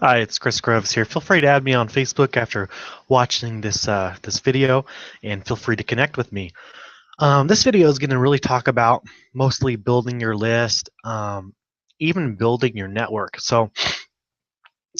Hi, it's Chris Groves here. Feel free to add me on Facebook after watching this video, and feel free to connect with me. This video is going to really talk about mostly building your list, even building your network. So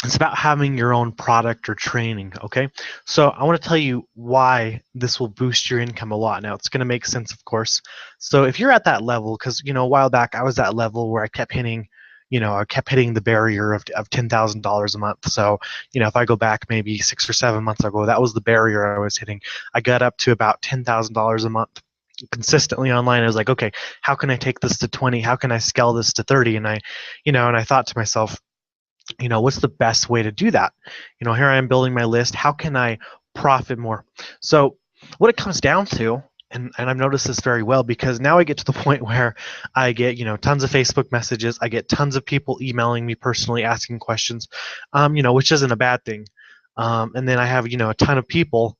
it's about having your own product or training. Okay, so I want to tell you why this will boost your income a lot. Now it's going to make sense, of course. So if you're at that level, because a while back I was at level where I kept hitting. I kept hitting the barrier of $10,000 a month. So, if I go back maybe 6 or 7 months ago, that was the barrier I was hitting. I got up to about $10,000 a month consistently online. I was like, okay, how can I take this to 20? How can I scale this to 30? And I thought to myself, what's the best way to do that? Here I am building my list. How can I profit more? So what it comes down to, and I've noticed this very well, because now I get to the point where I get, tons of Facebook messages. I get tons of people emailing me personally asking questions, which isn't a bad thing. And then I have, a ton of people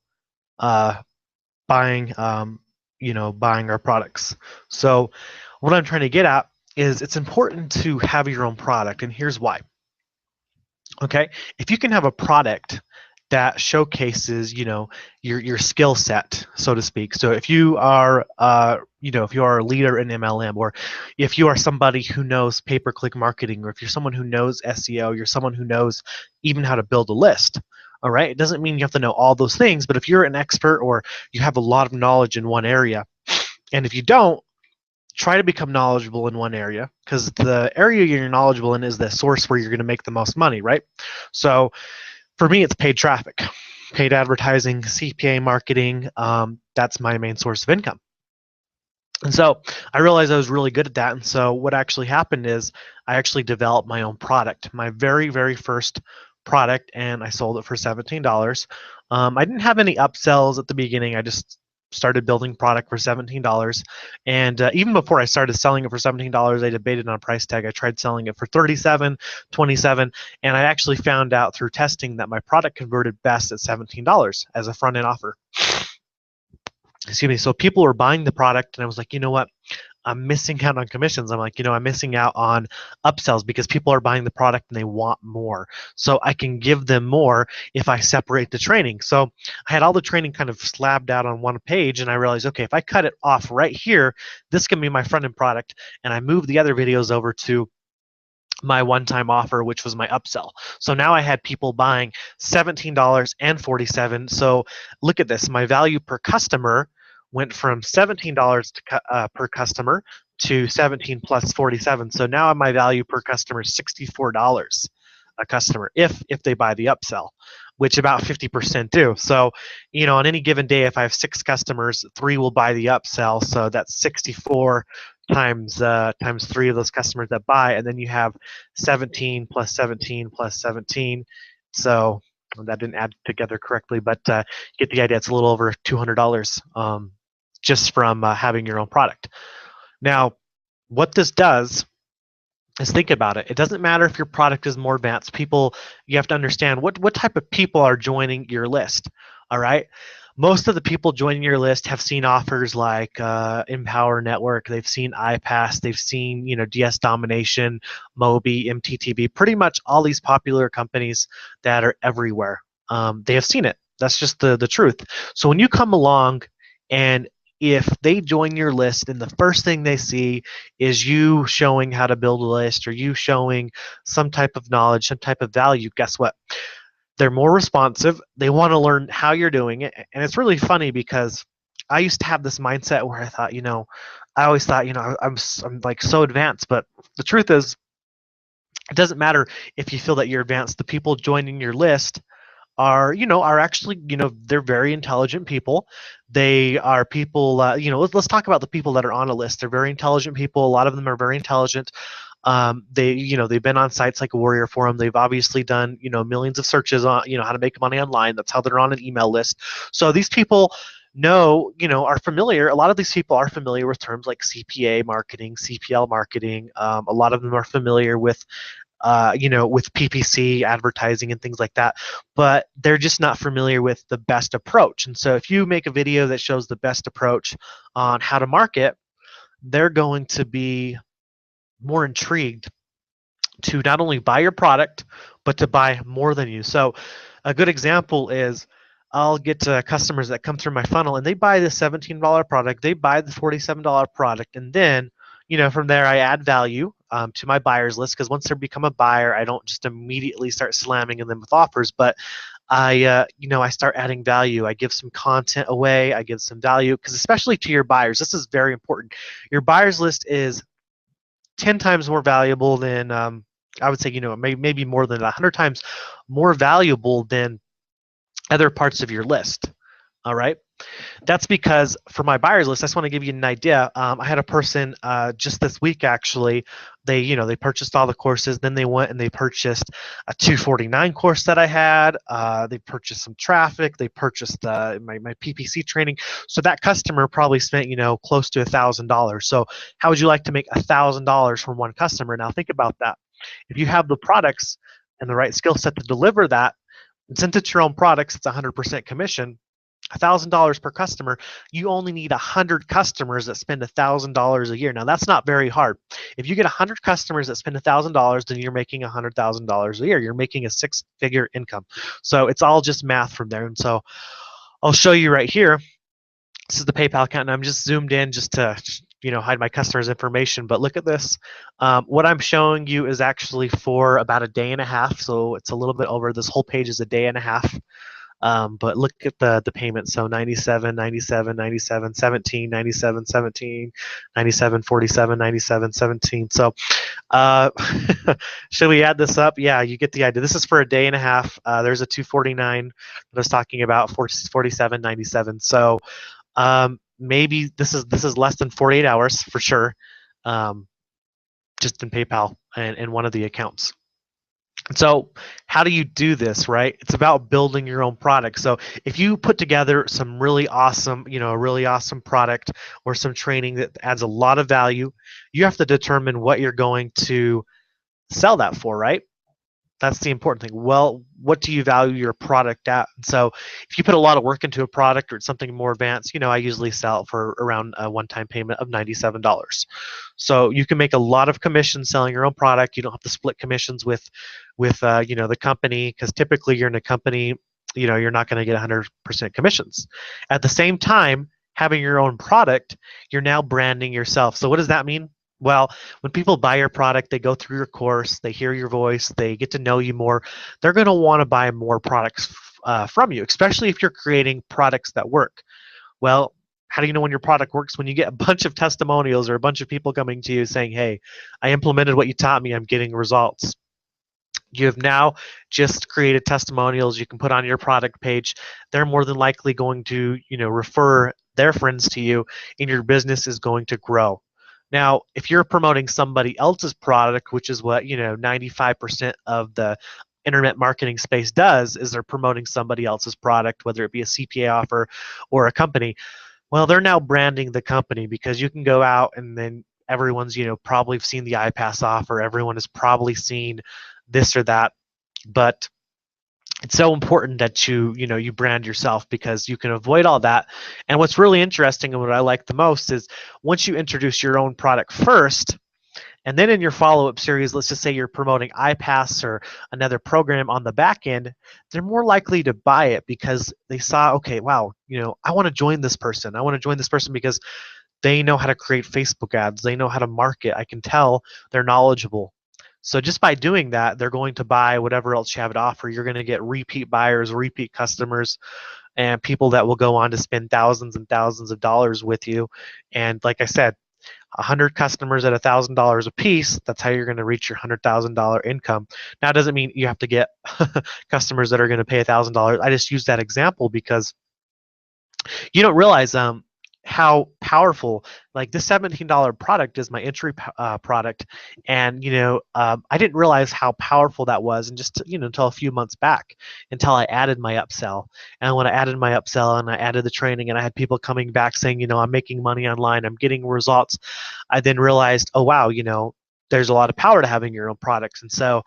buying, buying our products. So what I'm trying to get at is it's important to have your own product, and here's why. Okay, if you can have a product that showcases, your skill set, so to speak. So if you are, if you are a leader in MLM, or if you are somebody who knows pay-per-click marketing, or if you're someone who knows SEO, you're someone who knows even how to build a list. All right, it doesn't mean you have to know all those things, but if you're an expert or you have a lot of knowledge in one area, and if you don't, try to become knowledgeable in one area, because the area you're knowledgeable in is the source where you're going to make the most money, right? So for me, it's paid traffic, paid advertising, CPA marketing. That's my main source of income. And so I realized I was really good at that. And so what actually happened is I actually developed my own product, my very, very first product, and I sold it for $17. I didn't have any upsells at the beginning. I just started building product for $17. And even before I started selling it for $17, I debated on a price tag. I tried selling it for $37, $27, and I actually found out through testing that my product converted best at $17 as a front-end offer. Excuse me. So people were buying the product, and I was like, you know what? I'm missing out on commissions. I'm like, I'm missing out on upsells because people are buying the product and they want more. So I can give them more if I separate the training. So I had all the training kind of slabbed out on one page, and I realized, okay, if I cut it off right here, this can be my front-end product, and I moved the other videos over to my one-time offer, which was my upsell. So now I had people buying $17 and $47. So look at this. My value per customer went from $17 per customer to 17 plus 47. So now my value per customer is $64 a customer if they buy the upsell, which about 50% do. So, on any given day, if I have 6 customers, 3 will buy the upsell. So that's 64 times 3 of those customers that buy, and then you have 17 plus 17 plus 17. So that didn't add together correctly, but get the idea. It's a little over $200 just from having your own product. Now, what this does is, think about it. It doesn't matter if your product is more advanced. You have to understand what type of people are joining your list. All right. Most of the people joining your list have seen offers like Empower Network. They've seen iPass. They've seen DS Domination, Mobi, MTTB. Pretty much all these popular companies that are everywhere. They have seen it. That's just the truth. So when you come along, and if they join your list and the first thing they see is you showing how to build a list, or you showing some type of knowledge, some type of value, guess what? They're more responsive. They want to learn how you're doing it. And it's really funny because I used to have this mindset where I thought, I always thought, I'm like so advanced. But the truth is, it doesn't matter if you feel that you're advanced. The people joining your list are actually, they're very intelligent people. They are people, let's talk about the people that are on a list. They're very intelligent people. A lot of them are very intelligent. They've been on sites like Warrior Forum. They've obviously done, millions of searches on, how to make money online. That's how they're on an email list. So these people are familiar. A lot of these people are familiar with terms like CPA marketing, CPL marketing. A lot of them are familiar with with PPC advertising and things like that, but they're just not familiar with the best approach. And so if you make a video that shows the best approach on how to market, they're going to be more intrigued to not only buy your product, but to buy more than you. So a good example is I'll get customers that come through my funnel and they buy the $17 product, they buy the $47 product, and then from there I add value to my buyers list, because once they become a buyer, I don't just immediately start slamming them with offers, but I start adding value. I give some content away, I give some value, because especially to your buyers, this is very important. Your buyers list is 10 times more valuable than I would say, maybe more than 100 times more valuable than other parts of your list. All right. That's because for my buyers list, I just want to give you an idea. I had a person just this week, actually. They purchased all the courses. Then they went and they purchased a 249 course that I had. They purchased some traffic. They purchased my PPC training. So that customer probably spent close to $1,000. So how would you like to make $1,000 from one customer? Now think about that. If you have the products and the right skill set to deliver that, and since it's your own products, it's 100% commission. $1,000 per customer, you only need 100 customers that spend $1,000 a year. Now that's not very hard. If you get 100 customers that spend $1,000, then you're making $100,000 a year. You're making a six-figure income. So it's all just math from there. And so I'll show you right here. This is the PayPal account, and I'm just zoomed in just to hide my customers' information. But look at this. What I'm showing you is actually for about a day and a half. So it's a little bit over. This whole page is a day and a half. But look at the payment. So 97, 97, 97, 17, 97, 17, 97, 47, 97, 17. So should we add this up? Yeah, you get the idea. This is for a day and a half. There's a 249 that I was talking about, 47, 97. So maybe this is less than 48 hours for sure, just in PayPal and one of the accounts. So how do you do this, right? It's about building your own product. So if you put together some really awesome, a really awesome product or some training that adds a lot of value, you have to determine what you're going to sell that for, right? That's the important thing. Well, what do you value your product at? And so if you put a lot of work into a product or it's something more advanced, I usually sell it for around a one-time payment of $97. So you can make a lot of commissions selling your own product. You don't have to split commissions with the company, because typically you're in a company, you're not going to get 100% commissions. At the same time, having your own product, you're now branding yourself. So what does that mean? Well, when people buy your product, they go through your course, they hear your voice, they get to know you more. They're going to want to buy more products from you, especially if you're creating products that work. Well, how do you know when your product works? When you get a bunch of testimonials or a bunch of people coming to you saying, hey, I implemented what you taught me, I'm getting results. You have now just created testimonials you can put on your product page. They're more than likely going to refer their friends to you, and your business is going to grow. Now, if you're promoting somebody else's product, which is what 95% of the internet marketing space does, is they're promoting somebody else's product, whether it be a CPA offer or a company. Well, they're now branding the company, because you can go out and then everyone's probably seen the iPass offer, everyone has probably seen this or that, but it's so important that you brand yourself, because you can avoid all that. And what's really interesting and what I like the most is once you introduce your own product first, and then in your follow-up series, let's just say you're promoting iPass or another program on the back end, they're more likely to buy it because they saw, okay, wow, I want to join this person. I want to join this person because they know how to create Facebook ads. They know how to market. I can tell they're knowledgeable. So just by doing that, they're going to buy whatever else you have to offer. You're going to get repeat buyers, repeat customers, and people that will go on to spend thousands and thousands of dollars with you. And like I said, 100 customers at $1,000 a piece, that's how you're going to reach your $100,000 income. Now, it doesn't mean you have to get customers that are going to pay $1,000. I just use that example because you don't realize how powerful, like this $17 product is my entry product, and I didn't realize how powerful that was, and just until a few months back, until I added my upsell. And when I added my upsell and I added the training, and I had people coming back saying, I'm making money online, I'm getting results, I then realized, oh wow, there's a lot of power to having your own products. And so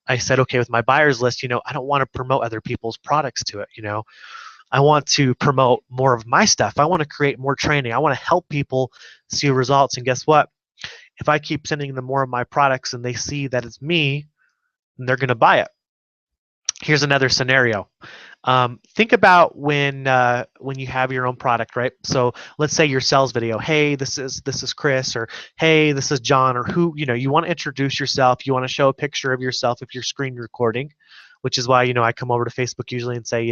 I said, okay, with my buyers list, I don't want to promote other people's products to it. I want to promote more of my stuff. I want to create more training. I want to help people see results. And guess what? If I keep sending them more of my products and they see that it's me and they're going to buy it. Here's another scenario. Think about when you have your own product, right? So let's say your sales video. Hey, this is Chris, or hey, this is John, or who, you want to introduce yourself. You want to show a picture of yourself if you're screen recording, which is why I come over to Facebook usually and say,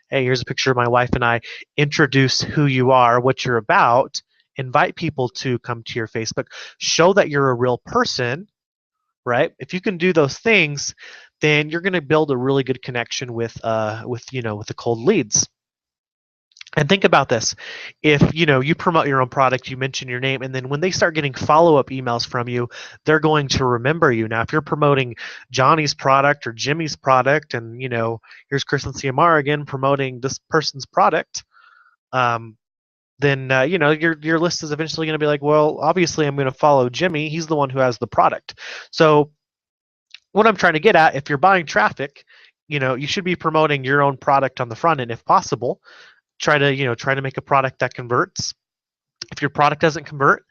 hey, here's a picture of my wife and I. Introduce who you are, what you're about. Invite people to come to your Facebook. Show that you're a real person, right? If you can do those things, then you're going to build a really good connection with the cold leads. And think about this. If you promote your own product, you mention your name, and then when they start getting follow-up emails from you, they're going to remember you. Now, if you're promoting Johnny's product or Jimmy's product, and here's Chris and Ciamara again promoting this person's product, then your list is eventually going to be like, well, obviously I'm going to follow Jimmy. He's the one who has the product. So what I'm trying to get at, if you're buying traffic, you should be promoting your own product on the front end if possible. Try to make a product that converts. If your product doesn't convert,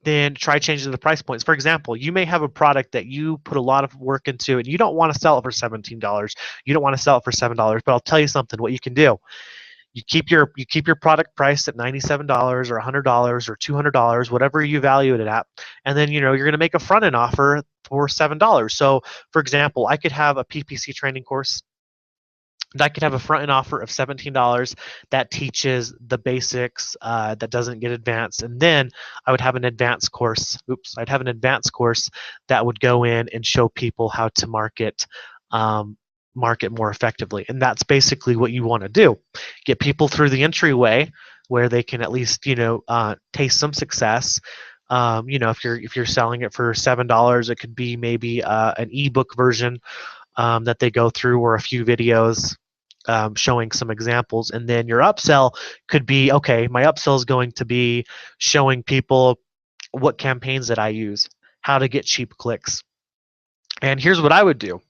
then try changing the price points. For example, you may have a product that you put a lot of work into and you don't want to sell it for $17. You don't want to sell it for $7, but I'll tell you something, what you can do. You keep your product price at $97 or $100 or $200, whatever you value it at, and then you're going to make a front end offer for $7. So, for example, I could have a PPC training course. And I could have a front end offer of $17 that teaches the basics, that doesn't get advanced, and then I would have an advanced course. I'd have an advanced course that would go in and show people how to market more effectively. And that's basically what you want to do. Get people through the entryway where they can at least taste some success. If you're selling it for $7, it could be maybe an ebook version that they go through, or a few videos showing some examples. And then your upsell could be, okay, my upsell is going to be showing people what campaigns that I use, how to get cheap clicks. And here's what I would do.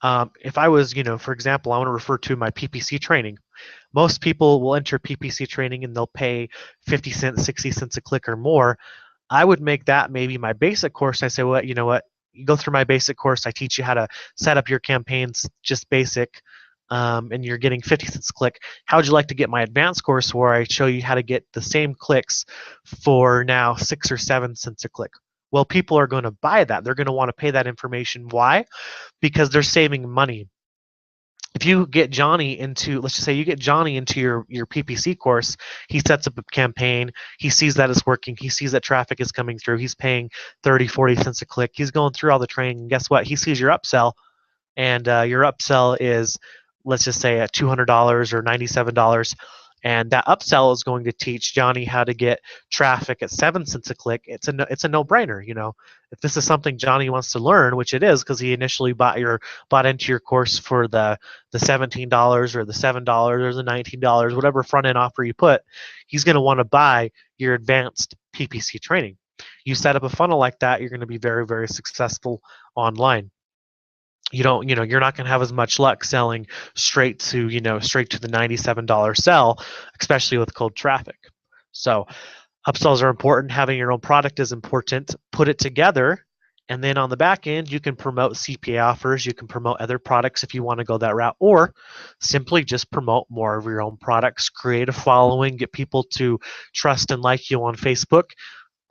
If I was, for example, I want to refer to my PPC training. Most people will enter PPC training and they'll pay 50 cents, 60 cents a click or more. I would make that maybe my basic course. I say, well, you know what? You go through my basic course. I teach you how to set up your campaigns, just basic, and you're getting 50 cents a click. How would you like to get my advanced course where I show you how to get the same clicks for now 6 or 7 cents a click? Well, people are going to buy that. They're going to want to pay that information. Why? Because they're saving money. If you get Johnny into, let's just say you get Johnny into your PPC course, he sets up a campaign, he sees that it's working, he sees that traffic is coming through, he's paying 30, 40 cents a click, he's going through all the training, and guess what? He sees your upsell, and your upsell is, let's just say, at $200 or $97. And that upsell is going to teach Johnny how to get traffic at 7 cents a click. It's a no-brainer. If this is something Johnny wants to learn, which it is, because he initially bought into your course for the $17 or the $7 or the $19, whatever front end offer you put, he's going to want to buy your advanced PPC training. You set up a funnel like that, you're going to be very, very successful online. You're not going to have as much luck selling straight to the $97 sell, especially with cold traffic. So upsells are important. Having your own product is important. Put it together, and then on the back end, you can promote CPA offers. You can promote other products if you want to go that route, or simply just promote more of your own products. Create a following, get people to trust and like you on Facebook.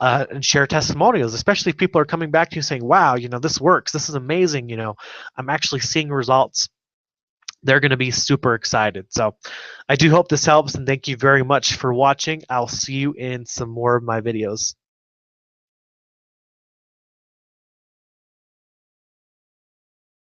And share testimonials, especially if people are coming back to you saying, wow, this works, this is amazing, I'm actually seeing results. They're going to be super excited. So I do hope this helps, and thank you very much for watching. I'll see you in some more of my videos.